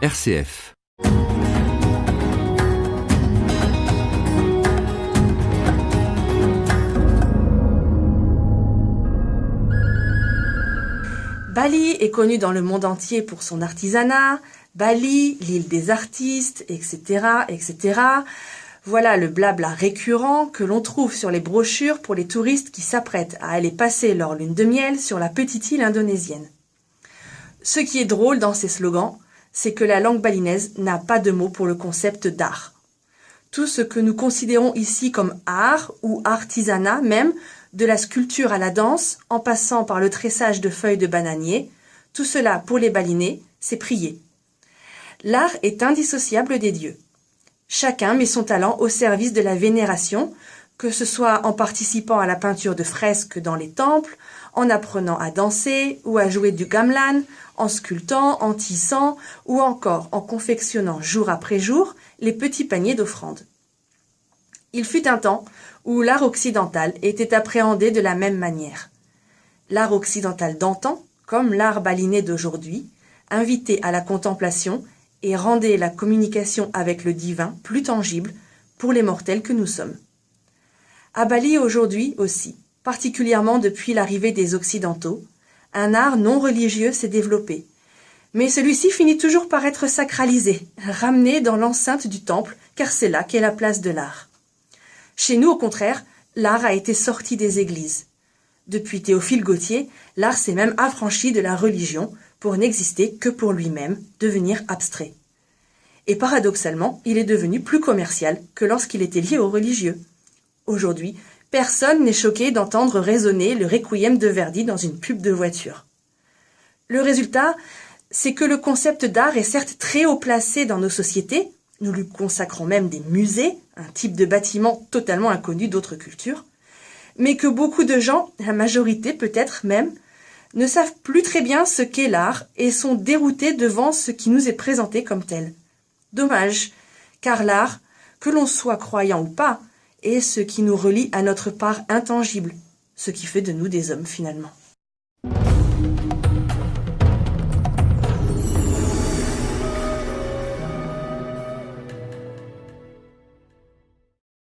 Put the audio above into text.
RCF. Bali est connu dans le monde entier pour son artisanat, Bali, l'île des artistes, etc., etc. Voilà le blabla récurrent que l'on trouve sur les brochures pour les touristes qui s'apprêtent à aller passer leur lune de miel sur la petite île indonésienne. Ce qui est drôle dans ces slogans, c'est que la langue balinaise n'a pas de mot pour le concept d'art. Tout ce que nous considérons ici comme art ou artisanat même, de la sculpture à la danse, en passant par le tressage de feuilles de bananier, tout cela pour les balinais, c'est prier. L'art est indissociable des dieux. Chacun met son talent au service de la vénération, que ce soit en participant à la peinture de fresques dans les temples, en apprenant à danser ou à jouer du gamelan, en sculptant, en tissant ou encore en confectionnant jour après jour les petits paniers d'offrandes. Il fut un temps où l'art occidental était appréhendé de la même manière. L'art occidental d'antan, comme l'art balinais d'aujourd'hui, invitait à la contemplation et rendait la communication avec le divin plus tangible pour les mortels que nous sommes. À Bali aujourd'hui aussi, particulièrement depuis l'arrivée des Occidentaux, un art non religieux s'est développé. Mais celui-ci finit toujours par être sacralisé, ramené dans l'enceinte du temple, car c'est là qu'est la place de l'art. Chez nous, au contraire, l'art a été sorti des églises. Depuis Théophile Gautier, l'art s'est même affranchi de la religion pour n'exister que pour lui-même, devenir abstrait. Et paradoxalement, il est devenu plus commercial que lorsqu'il était lié aux religieux. Aujourd'hui, personne n'est choqué d'entendre résonner le requiem de Verdi dans une pub de voiture. Le résultat, c'est que le concept d'art est certes très haut placé dans nos sociétés, nous lui consacrons même des musées, un type de bâtiment totalement inconnu d'autres cultures, mais que beaucoup de gens, la majorité peut-être même, ne savent plus très bien ce qu'est l'art et sont déroutés devant ce qui nous est présenté comme tel. Dommage, car l'art, que l'on soit croyant ou pas, est ce qui nous relie à notre part intangible, ce qui fait de nous des hommes finalement.